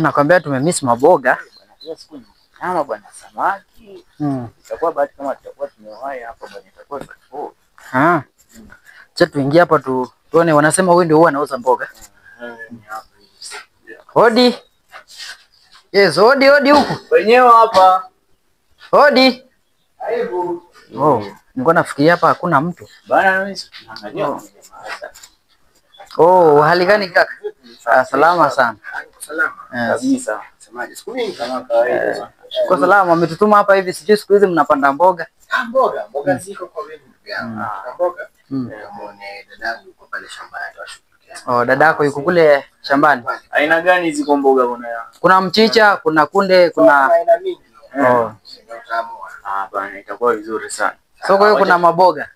Nakwambia tumemiss maboga. Bwana kila siku ni nyama bwana, samaki. Itakuwa bahati kama tutakuwa tumewahi hapa bwana, itakuwa tofauti. Acha tuingie hapa tuone, wanasema wewe ndio huwa anauza mboga. Hodi. Yes, hodi huku. Wenyewe hapa. Hodi. Karibu. Nilikuwa nafikiria hapa hakuna mtu. Bana mimi naangalia. Hali gani kaka? Salama sana. Salama. Kabisa. Semaje? Siku nyingi kama kawaida. Kwa salama, umetutuma hapa hivi, sijui siku hizi mnapanda mboga. Mboga ziko kwa wingi ndugu yangu. Mboga. Muone dadangu yuko pale shambani atashughulikia. Dadako yuko kule shambani. Aina gani ziko mboga bwana yangu? Kuna mchicha, kuna kunde, kuna aina mingi. Bana itakuwa vizuri sana. So kwa hiyo kuna maboga.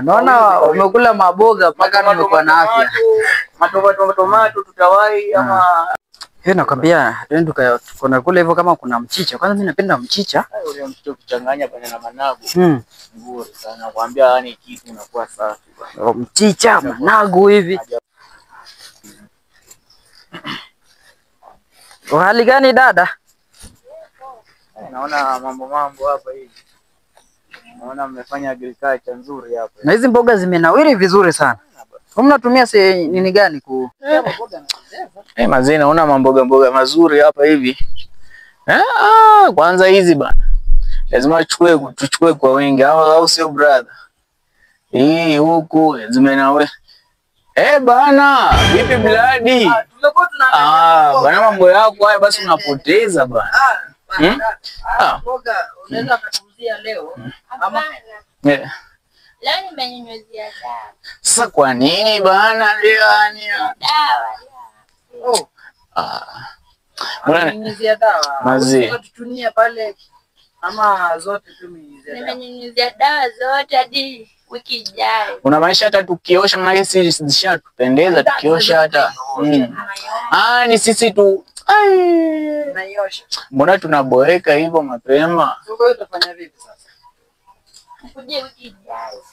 Naona umekula maboga mpaka nimekuwa na afya. Tomato tutawai ama nakwambia twende tukona kule hivyo kama kuna mchicha. Kwanza mimi napenda mchicha. Ule mchicha kuchanganya bwana na managu. Nzuri sana. Nakwambia yani kitu inakuwa safi bwana. Mchicha, managu hivi. Hali gani dada? Naona mambo hapa hivi. Naona mmefanya agriculture nzuri hapa. Na hizi mboga zimenawiri vizuri sana. Mnatumia nini gani mazee, naona mboga mazuri hapa hivi. Kwanza hizi bana. Lazima tuchukue kwa wingi au sio brother? Hii huku zimenawe. Bana, vipi bladi? Bana mambo yako haya basi unapoteza bana. Mboga unaweza kutuuzia leo ama leo nimenyunyuzia dawa. Sasa kwa nini bana leo yani? Dawa. Bwana nimenyunyuzia dawa. Mazee. Tutumia pale ama zote tumenyunyuzia dawa. Nimenyunyuzia dawa zote hadi wiki ijayo. Unamaanisha hata tukiosha maana sisi zishatupendeza tukiosha hata. Ni sisi tu. Naiosha. Mbona tunaboeka hivyo mapema? Soko utafanya vipi sasa? Ukuje wiki ijayo.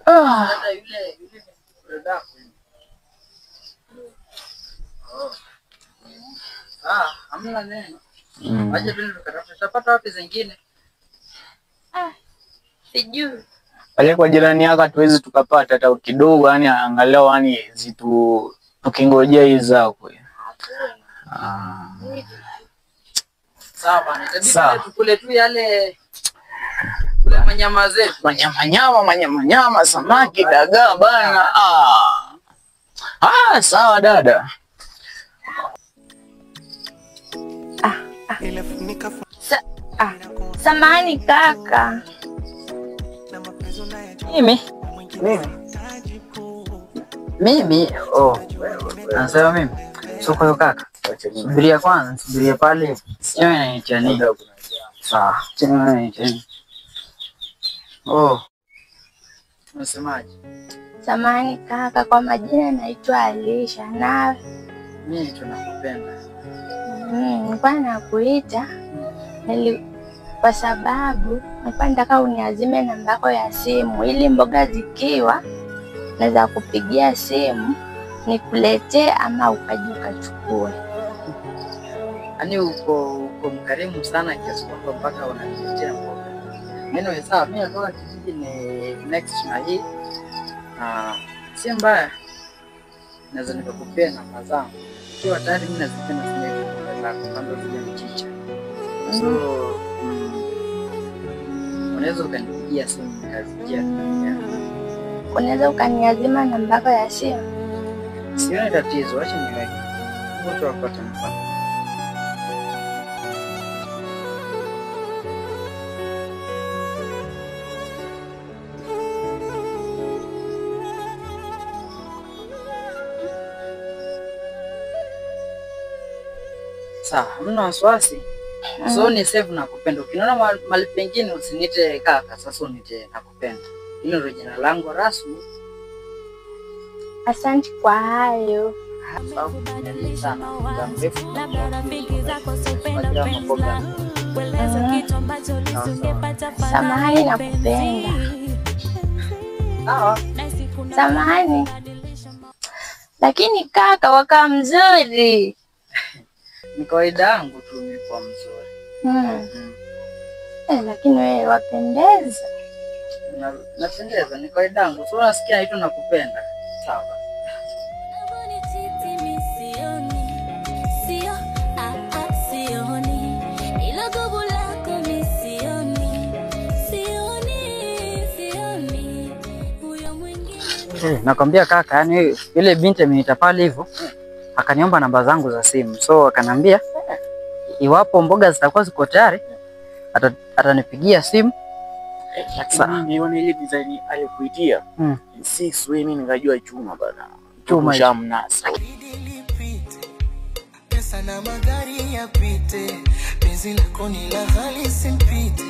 Dada yule dada. Hamna neno. Aje twende tukatafuta. Tutapata wapi zingine? Sijui. Pale kwa jirani yako hatuwezi tukapata hata kidogo, yani angalau yani zitu tukingojea hizo zako. Sawa bana, itabidi tukule tu yale kule manyama zetu. Manyama, samaki, dagaa bana. Sawa dada. Samahani kaka. Mimi? Anasema mimi. Soko yo kaka. Subiria kwanza, subiria pale. Sio inanitia nini? Sawa. Sio inanitia nini? Unasemaje? Samahani kaka, kwa majina naitwa Alisha na mimi tunakupenda. Nilikuwa nakuita kwa sababu nilikuwa nataka uniazime namba yako ya simu ili mboga zikiwa naweza kupigia simu nikuletee ama ukaje ukachukue. Yaani uko mkarimu sana kiasi kwamba mpaka unaniletea mboga. Mimi sawa, mimi natoka kijiji ni next na hii. Si mbaya. Naweza nikakupea namba zangu. Kwa tayari mimi nazipenda sana hizo mboga zako kama vile mchicha. So unaweza ukanipigia simu nikazijia. Unaweza ukaniazima namba yako ya simu? Sioni tatizo, acha niweke. Mtu apate mfano. Sawa, hamna wasiwasi. So ni save nakupenda. Ukiona mahali pengine usinite kaka, sasa unite nakupenda. Hilo ndio jina langu rasmi. Asante kwa hayo. Samahani nakupenda. Sawa. Samahani. Lakini kaka wakaa mzuri. Ni kawaida yangu tu nilikuwa mzuri. Lakini wewe wapendeza. Napendeza, ni kawaida yangu. Sio unasikia hicho nakupenda. Sawa. Nakwambia kaka, yani ile binti ameniita pale hivyo, akaniomba namba zangu za simu. So akanambia iwapo mboga zitakuwa ziko tayari atanipigia simu. Lakini mimi nione ile design alikuitia. Sisi wewe mimi nikajua chuma bana. Chuma shamnasa. Pesa na magari yapite. Penzi lako ni la hali simpite.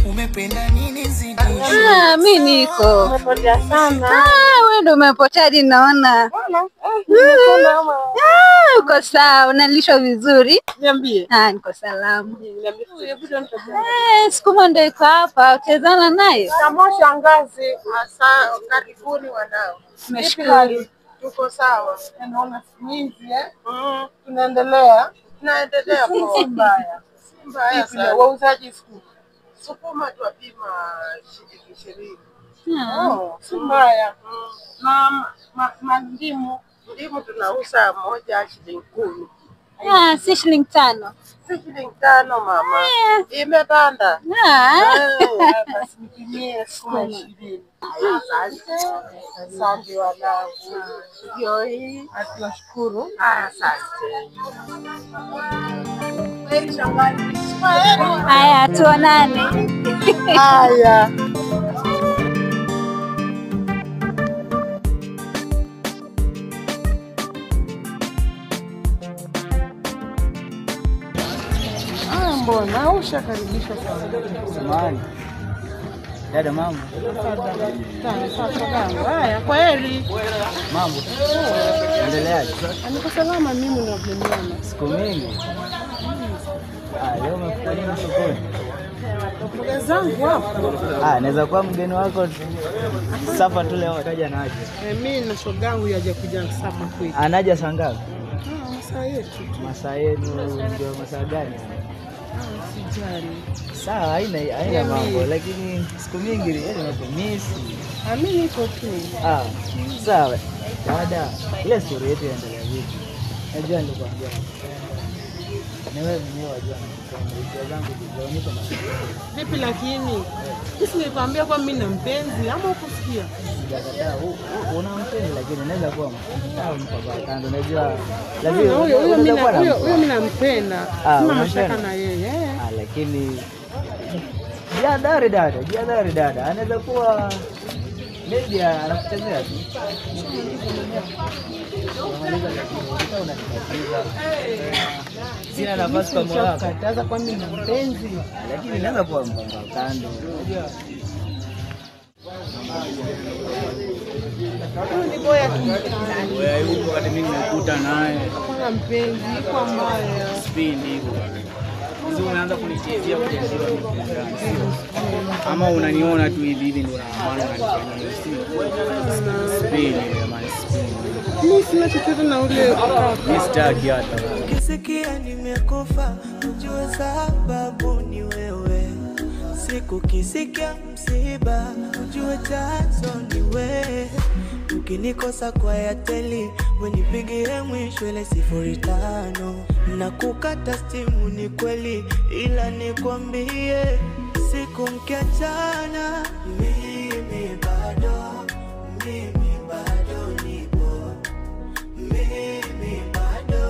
Umependa nini zidisha? Mimi niko. Umepotea sana. Wewe ndio umepotea hadi naona. Uko sawa, unalishwa vizuri? Niambie. Niko salama. Niambie. Sukuma ndio iko hapa, utazana naye. Kama shangazi, asa karibuni wanao. Tumeshukuru. Tuko sawa. Naona siku hizi tunaendelea. Tunaendelea kwa mbaya. Mbaya sana. Wauzaji sukuma tuwapima shilingi 20. Si mbaya. Na ndimu tunauza moja shilingi 10. Si shilingi 5. Si shilingi 5 mama. Imepanda. Basi nipimie sukuma 20. Asante wanangu. Ndio hii. Tunashukuru. Asante. Haya, tuonane. Haya. Mbona ushakaribishwa sana? Samahani. Dada mambo. Haya, kwaheri. Mambo. Endeleaje? Niko salama mimi na mama. Siku mingi. Leo umefika nini sokoni? Mboga zangu hapo. Naweza kuwa mgeni wako safa tu leo kaja naje. Mimi na shogangu yaje kuja safa kwetu. Anaja saa ngapi? Masaa yetu. Masaa yenu ndio masaa gani? Sijali. Sawa, haina mambo, lakini siku mingi nimemisi. Mimi niko tu. Sawa. Dada, ile story yetu inaendelea vipi? Najua nilikwambia. Na wewe mwenyewe wajua ndio zangu ndio na. Vipi lakini? Sisi nilikwambia kwa mimi na mpenzi ama ukusikia? Sijakataa. Una mpenzi lakini naweza kuwa mpaka kando. Najua lazima huyo mimi nampenda. Sina mashaka na yeye. Lakini jihadhari dada. Anaweza kuwa maybe anakuchezea tu. Sina nafasi kwa moyo wako. Kataza kwa mimi na mpenzi. Lakini naweza kuwa mpaka kando. Unajua ni boya tu. Wewe yuko wakati mimi nimekuta naye. Hakuna mpenzi, kwa mbaya. Speed hivyo. Hizo unaanza kunichezea kujenziwa ama unaniona tu hivi ndio maana unanifanya hivi. Speed jamani, speed. Mimi sina chochote na ule Mistaki hata. Ukisikia nimekufa ujue sababu ni wewe. Siku kisikia msiba ujue chanzo ni wewe. Ukinikosa kwa Airtel wenipigie mwisho ile 05. Na kukata simu ni kweli ila nikwambie siku mkiachana mimi bado nipo. Mimi bado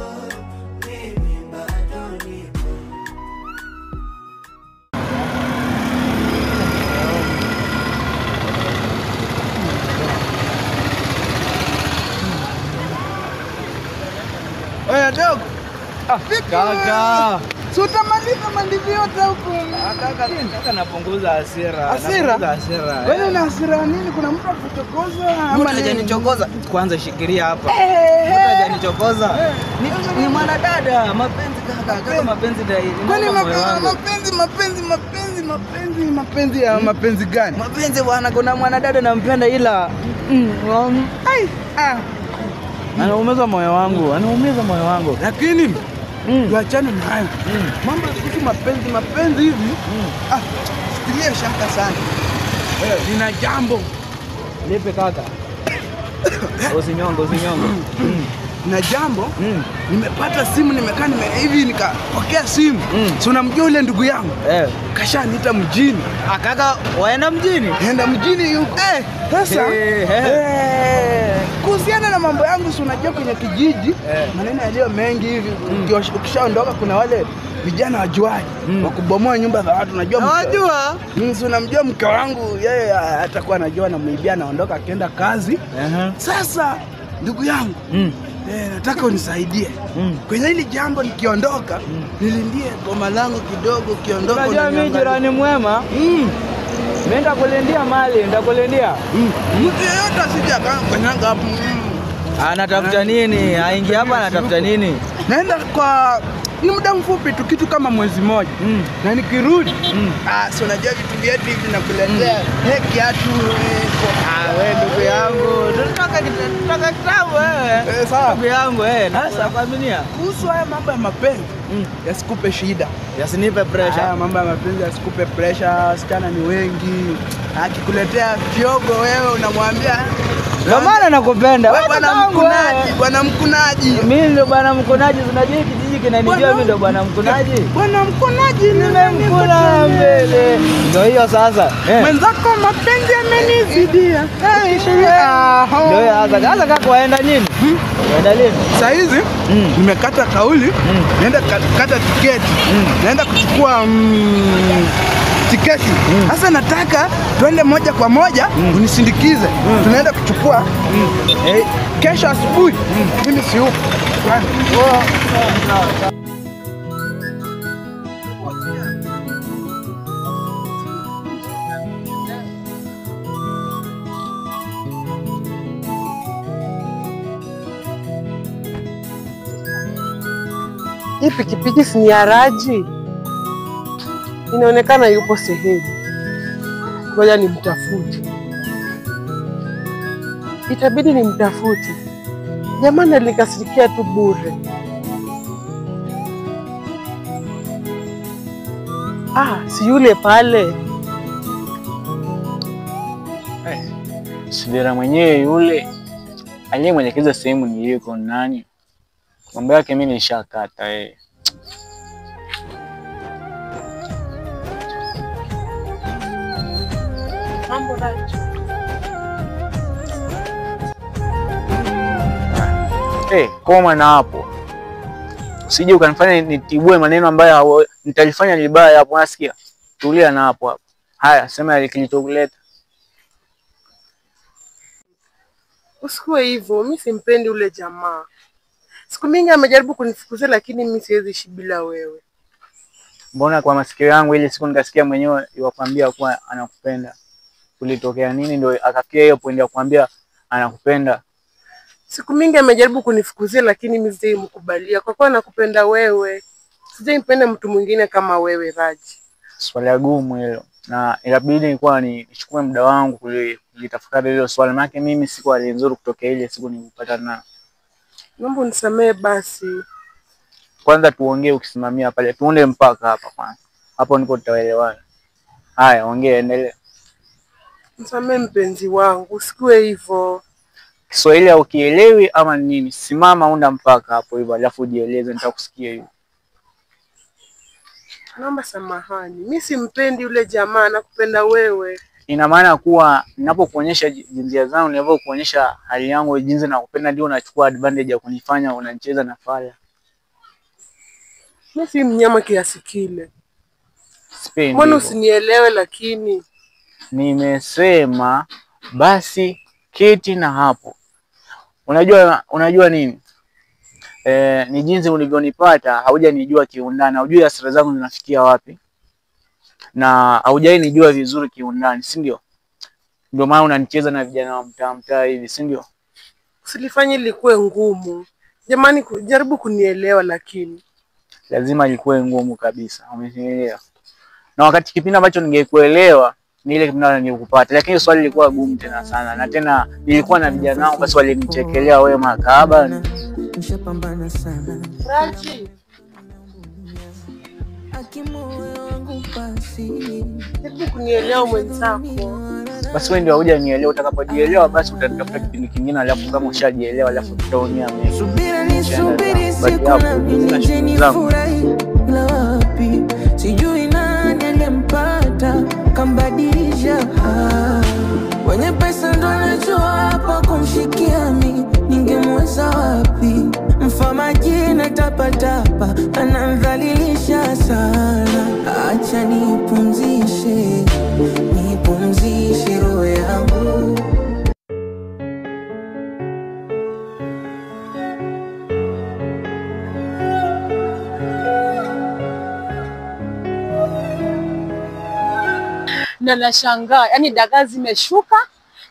nipo. Oya dogo. Kaka. Utamaliza mandizi yote huko. Kaka napunguza hasira. Hasira? Wewe una hasira nini? Kuna mtu akuchokoza ama hajanichokoza? Kwanza shikilia hapa. Mtu hajanichokoza. Ni mwanadada, mapenzi kaka mapenzi dai. Kwani mapenzi gani? Mapenzi bwana, kuna mwanadada nampenda ila Anaumiza moyo wangu, anaumiza moyo wangu. Lakini tuachane na hayo. Mambo kuhusu mapenzi hivi. Fikiria shaka sana. Nina jambo. Nipe kaka. Usinyongo. Na jambo, nimepata simu, nimekaa hivi nikapokea simu. Si unamjua yule ndugu yangu? Kashaniita mjini. Kaka, waenda mjini? Naenda mjini sasa. Kuhusiana na mambo yangu, si unajua kwenye kijiji maneno yaliyo mengi hivi. Ukishaondoka kuna wale vijana wajuaji wa kubomoa nyumba za watu. Unajua Unajua? Si unamjua mke wangu, yeye atakuwa anajua na muibia anaondoka akienda kazi. Sasa ndugu yangu, nataka unisaidie kwenye hili jambo. Nikiondoka nilindie goma langu kidogo. Ukiondoka unajua mimi jirani mwema. Mimi ndakulindia mali, ndakulindia. Mtu yeyote asije akanyanga hapo. Anatafuta nini? Aingia hapa anatafuta nini? Naenda kwa ni muda mfupi tu, kitu kama mwezi mmoja. Na nikirudi si unajua vitu vyetu hivi nakuletea kiatu. Wewe ndugu yangu, tunataka kitabu wewe. Sawa ndugu yangu sasa kuaminia. Kuhusu haya mambo ya mapenzi yasikupe shida, yasinipe pressure. Haya mambo ya mapenzi yasikupe pressure. Wasichana ni wengi, akikuletea vyogo wewe unamwambia ndio maana nakupenda. Wewe bwana mkunaji. Mimi ndio bwana mkunaji. Unajua kijiji kinanijua mimi ndio bwana mkunaji. Bwana mkunaji nimemkuna mbele. Ndio hiyo sasa. Mwenzako mapenzi amenizidia. Ndio sasa kaka waenda nini? Waenda lini? Sasa hizi nimekata kauli, naenda kata tiketi. Naenda kuchukua tiketi. Sasa nataka twende moja kwa moja unisindikize. Tunaenda kuchukua kesho asubuhi. Mimi si huko. Hii pikipiki si ya Raji? Inaonekana yupo sehemu. Ngoja nimtafute. Itabidi nimtafute. Jamani, alikasirikia tu bure. Si yule pale. Subira mwenyewe yule aliyemwelekeza sehemu niliko nani? Mambo yake mimi nishakata Mambo Raji. Koma na hapo. Usije ukanifanya nitibue maneno ambayo nitalifanya libaya hapo, unasikia? Tulia na hapo. Haya, sema kilichokuleta. Usikue hivyo, mimi simpendi ule jamaa. Siku mingi amejaribu kunifukuzia, lakini mimi siwezi ishi bila wewe. Mbona kwa masikio yangu ile siku nikasikia mwenyewe yuwakwambia kuwa anakupenda. Kulitokea nini ndio akafikia hiyo point ya kuambia anakupenda? Siku mingi amejaribu kunifukuzia, lakini mimi sijaimkubalia kwa kuwa nakupenda wewe. Sijaipenda mtu mwingine kama wewe Raji. Swali gumu hilo. Na inabidi nilikuwa nichukue muda wangu kulitafakari hilo swali, maana mimi siku hali nzuri kutokea ile siku nilipata na. Naomba unisamee basi. Kwanza tuongee ukisimamia pale. Tuonde mpaka hapa kwanza. Hapo ndipo tutaelewana. Haya, ongea, endelea. Nisamee mpenzi wangu, usikue hivyo. Kiswahili haukielewi ama nini? Simama unda mpaka hapo hivyo, alafu ujieleze, nitakusikia hiyo. Naomba samahani. Mimi simpendi yule jamaa, nakupenda wewe. Ina maana kuwa ninapokuonyesha jinsia zangu, ninapokuonyesha hali yangu jinsi nakupenda, ndio unachukua advantage ya kunifanya unanicheza na fala. Mimi si mnyama kiasi kile. Sipendi. Mbona usinielewe? Lakini nimesema basi keti na hapo. Unajua nini? Ni jinsi ulivyonipata, haujanijua kiundani, hujui hasira zangu zinafikia wapi. Na haujanijua vizuri kiundani, si ndio? Ndio maana unanicheza na vijana wa mtaa hivi, si ndio? Usilifanye likuwe ngumu. Jamani, jaribu kunielewa lakini. Lazima likuwe ngumu kabisa, umenielewa? Na wakati kipindi ambacho ningekuelewa, ni ile kipindi nilikupata, lakini swali lilikuwa gumu tena sana, na tena nilikuwa na vijana wangu basi walinichekelea wewe makahaba. Nishapambana sana. Raji, hebu kunielewa mwenzako. Basi wewe ndio huja nielewa, utakapojielewa basi utanitafuta kipindi kingine, alafu kama ushajielewa alafu tutaonia mimi. Subira nisubiri siku na mimi je nifurahi la wapi, sijui nani aliyempata kambadilisha. Wenye pesa ndo anajua hapa kumshikia mimi, ningemweza wapi? Mfama jina tapatapa anamdhalilisha sana. Acha nipumzishe roho yangu. Na nashangaa, yani dagaa zimeshuka,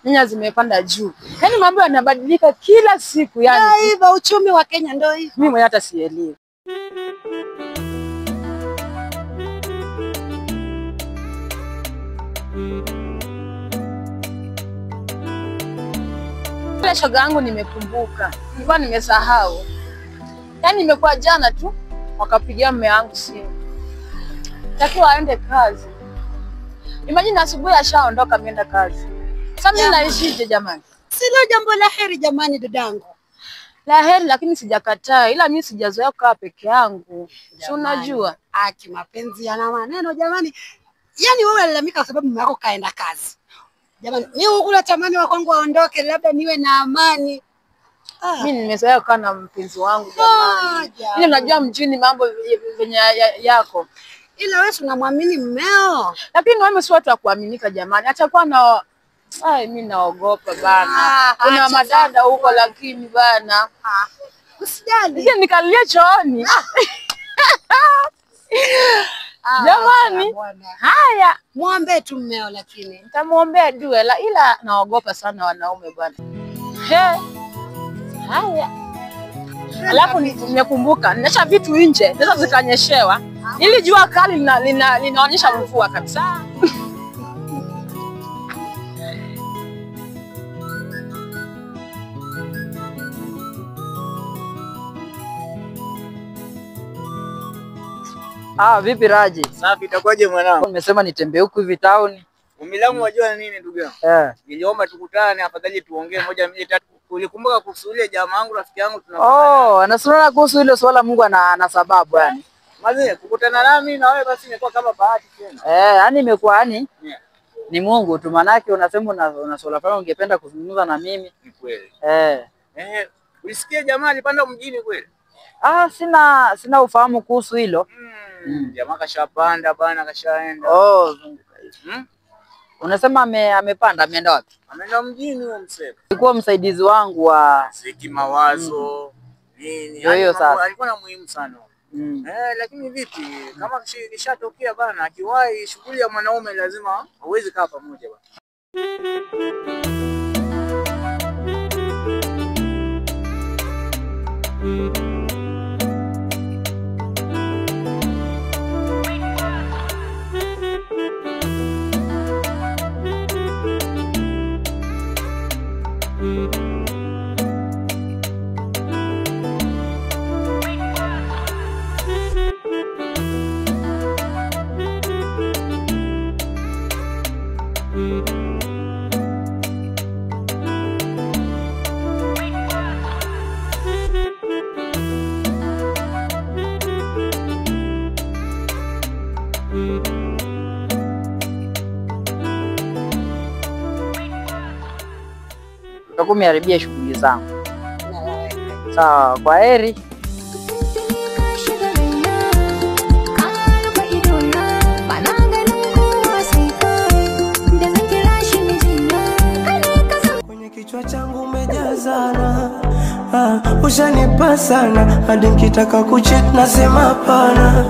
nyanya zimepanda juu. Yani mambo yanabadilika kila siku yani. Hivyo uchumi wa Kenya ndio hivyo. Mimi mwenyewe hata sielewi. Ile shoga yangu nimekumbuka. Nilikuwa nimesahau. Yani imekuwa jana tu wakapigia mume wangu simu. Takiwa aende kazi. Imagine asubuhi ashaondoka ameenda kazi. Sasa mimi naishije jamani? Silo jambo la heri jamani dadangu. La heri lakini sijakataa, ila mimi sijazoea kukaa peke yangu. Si unajua? Aki mapenzi yana maneno jamani. Yaani wewe unalalamika kwa sababu mume wako kaenda kazi. Jamani, mimi huku natamani wa kwangu aondoke labda niwe na amani. Mimi nimezoea kukaa na mpenzi wangu jamani. Ile unajua mjini mambo venye yako. Ila wewe unamwamini mmeo. Lakini wewe si watu wa kuaminika jamani. Atakuwa na mimi naogopa bana. Kuna madada huko lakini bana. Usijali. Ndio nikalia chooni. Jamani. Haya, Muombe tu mmeo lakini. nitamuombea dua ila naogopa sana wanaume bwana. Haya. Alafu nimekumbuka, ninacha vitu nje, sasa zikanyeshewa. Ili jua kali linaonyesha mvua kabisa. Vipi Raji? Safi, itakuwaje mwanangu? Nimesema nitembee huku hivi town. Umilangu wajua nini ndugu yangu? Niliomba tukutane afadhali tuongee moja mbili tatu. Ulikumbuka kuhusu ile jamaa wangu rafiki yangu tunakutana. Anasema kuhusu ile swala Mungu ana sababu yani. Maze kukutana nami na wewe basi imekuwa kama bahati tena. Yani imekuwa yani ni Mungu tu, manake unasema una swala fulani ungependa kuzungumza na mimi. Ni kweli. Ulisikia jamaa alipanda mjini kweli? Sina ufahamu kuhusu hilo. Jamaa kashapanda bana, kashaenda. Unasema amepanda, ameenda wapi? Ameenda mjini huo msema. Alikuwa msaidizi wangu wa Ziki mawazo. Nini? Hiyo sasa. Alikuwa na muhimu sana. Lakini vipi? Kama kishatokea bana, akiwahi shughuli ya mwanaume lazima hauwezi kaa pamoja bana. utakuwa umeharibia shughuli zangu. Sawa, kwa heri. Kwenye kichwa changu umejazana, ushanipa sana hadi nikitaka kucheat nasema hapana,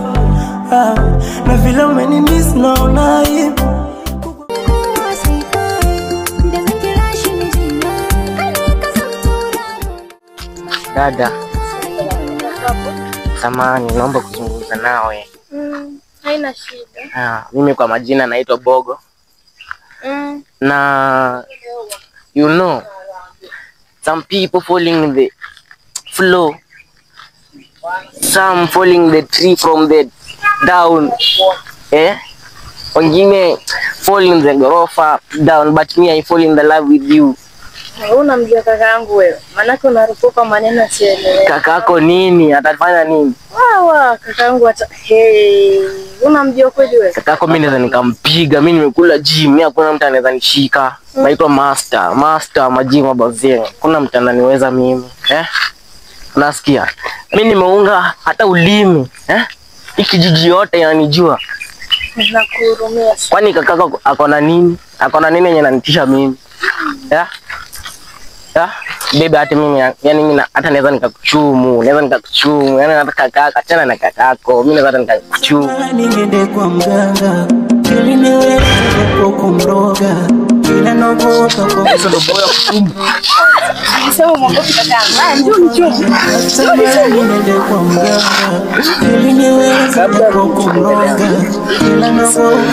na vile umenimiss naona aibu. Dada, samahani, naomba kuzungumza nawe. Haina shida. Mimi kwa majina naitwa Bogo. Na you know, some people falling in the floor, some falling the tree from the down, wengine falling the ghorofa down, but me I fall in the love with you. Unamjua kaka yangu wewe? Manake unarupuka maneno sielewi. Kaka yako nini? Atafanya nini? Kaka yangu unamjua kweli wewe? Kaka yako mimi naweza nikampiga. Mimi nimekula gym, mimi hakuna mtu anaweza nishika. Naitwa master majima bazee. Kuna mtu ananiweza mimi, Unasikia? Mimi nimeunga hata ulimi, Hiki jiji yote yananijua. Nakuhurumia. Kwani kaka yako akona nini? Akona nini yenye ananitisha mimi? Bebe hata mimi yani mimi hata naweza nikakuchumu, yani nataka kaka tena na kakako, mimi naweza nikakuchumu. Niende kwa mganga ili niweze kumroga ila naogopa kwa Hizo ndo boya kuchumu. Sema mwangopi kaka yangu. Njoo nichumu. niende kwa mganga ili niweze kumroga ila naogopa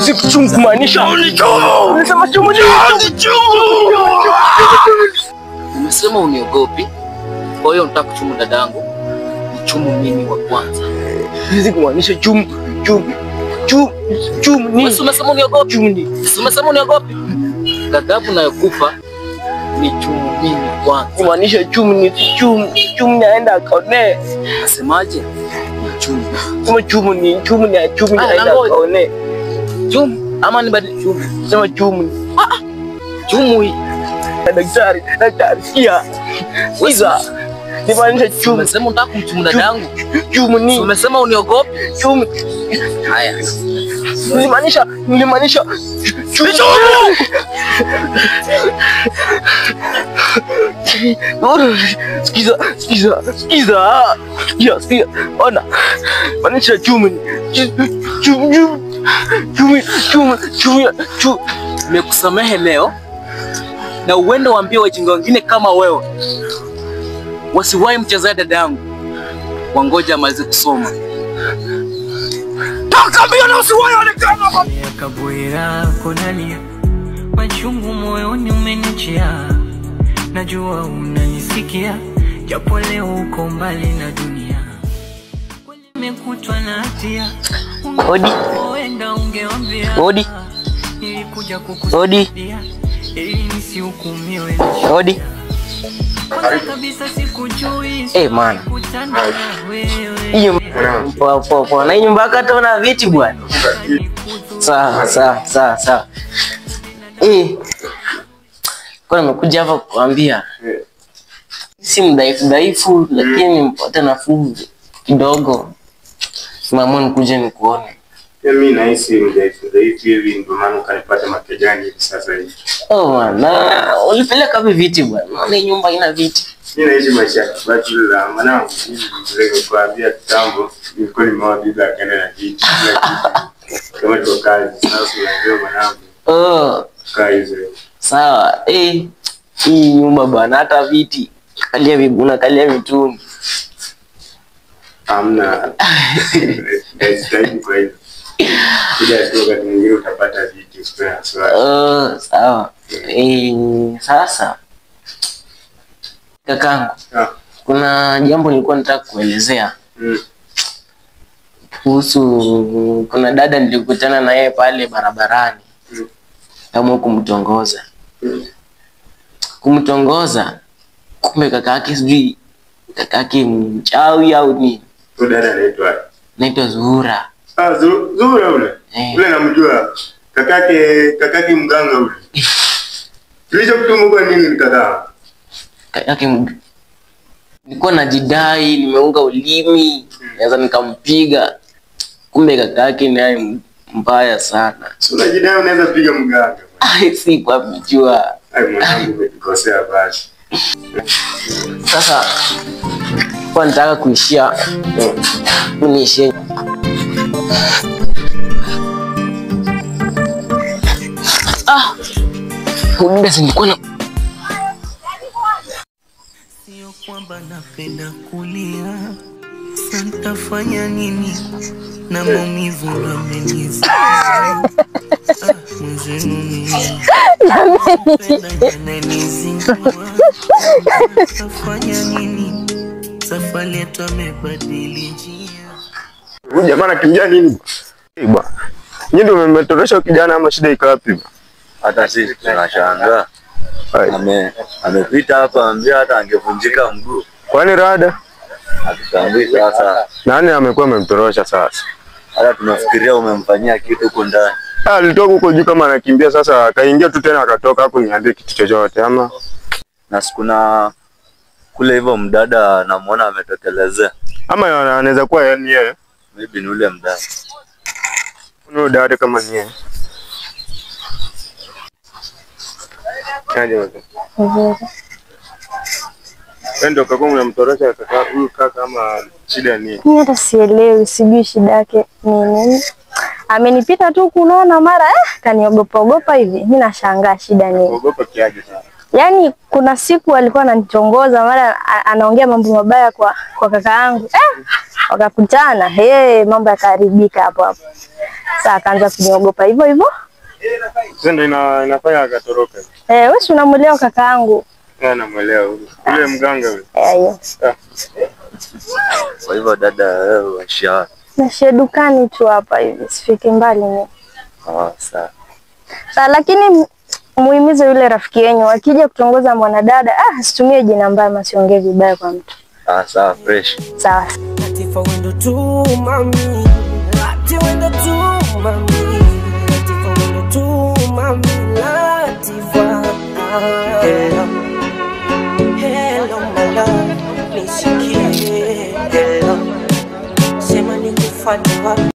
Sikuchumu kumaanisha unichumu. Unasema chumu. Umesema uniogopi. Kwa hiyo nataka kuchumu dadangu. Nichumu mimi wa kwanza. Hizi kumaanisha chumu ni. Umesema uniogopi. Umesema uniogopi. Ghadhabu nayokupa ni chumu mimi kwanza. Kumaanisha chumu ni chumu naenda akaone. Nasemaje? Chumu. Sema chumu ni naenda akaone. Chumu ama ni badili chumu? Sema chumu. Chumu hii. Daktari sikia. Wiza. Nimaanisha chumu. Umesema unataka kumchumu dadangu. Chumu ni. Umesema uniogopi. Chumu. Haya. Nilimaanisha chumu. Sikiza. Ona. Maanisha chumu. Nimekusamehe leo na uende waambie wajinga wengine kama wewe wasiwahi mchezea dadangu, wangoja amalize kusoma. Toka mbio na usiwahi onekana. Kabuira konalia machungu moyoni umenichia, najua unanisikia japo leo uko mbali na dunia. Kweli nimekutwa na hatia. Odi. Odi. Nilikuja kukusaidia ili nisihukumiwe. Odi. Kabisa sikujui. Man. Hiyo poa. Na nyumba yako hata una viti bwana. Sawa. Kwa nimekuja hapa kukuambia. Si mdhaifu lakini mpata nafuu kidogo. Mama nikuje nikuone. Mimi nahisi mdhaifu hivi ndio maana ukanipata makejani hivi sasa hivi. Na ulipeleka vipi viti bwana? Na nyumba ina viti. Mimi naishi maisha ya bachelor mwanangu, nilikuwa kuambia kitambo nilikuwa nimeoa bibi akaenda na viti. Kama tuko kazi sasa unajua mwanangu. Kazi. Sawa. Hii nyumba bwana hata viti kalia mituni. Amna. Ndio kwa hiyo. Kila siku wakati mwingine utapata viti spare. Sawa. Sasa kakangu, kuna jambo nilikuwa nataka kuelezea. Kuhusu kuna dada nilikutana na yeye pale barabarani. Kama kumtongoza. Kumbe kakake mchawi au nini? Dada Naitwa Zuhura. Zuhura ule. Ule namjua. Kakake mganga ule. Kilichokutumu kwa nini kaka? Kakake nilikuwa najidai nimeunga ulimi, naweza nikampiga. Kumbe kakake naye mbaya sana. Unajidai unaweza piga mganga. Si kwa mjua. Mwanangu umekosea basi. Sasa kwa nataka kuishia uniishie. Muda nilikuwa na sio kwamba napenda kulia, nitafanya nini na maumivu yameniza. Huyu jamaa anakimbia nini? Bwana. Nyinyi ndio mmetoroshwa kijana ama shida iko wapi? Hata sisi tunashangaa. Amepita hapa ambia hata angevunjika mguu. Kwani rada? Akitambii sasa. Nani amekuwa amemtorosha sasa? Hata tunafikiria umemfanyia kitu huko ndani. Alitoka huko juu kama anakimbia sasa akaingia tu tena akatoka hapo niambie kitu chochote ama na sikuna kule hivyo mdada namuona ametokelezea. Ama anaweza kuwa yeye. Maybe ni ule mdada. Ni dada kama ni yeye. Kaje wewe? Ndio kaka mnamtorosha kaka huyu kaka kama shida ni. Mimi hata sielewi, sijui shida yake nini. Amenipita tu kunaona mara kaniogopa hivi. Mimi nashangaa shida nini. Ogopa kiaje sana. Yaani kuna siku alikuwa ananitongoza mara anaongea mambo mabaya kwa kaka yangu. Wakakutana, mambo yakaharibika hapo. Sasa akaanza kuniogopa hivyo. Sasa ndio inafanya akatoroka. Wewe si unamuelewa kaka yangu? Namuelewa huyo. Yule mganga yule. Hiyo. Kwa hivyo dada wewe washa. Na dukani tu hapa hivi, sifiki mbali mimi. Sawa. Sasa lakini muhimize yule rafiki yenu akija kutongoza mwanadada, asitumie jina mbaya, masiongee vibaya kwa mtu. Sawa, fresh. Sawa. Latifa wendo tu mami. Latifa wendo tu mami. Latifa wendo tu mami. Latifa. Hello my love. Nisikie. Hello. Sema nikufanye wapi?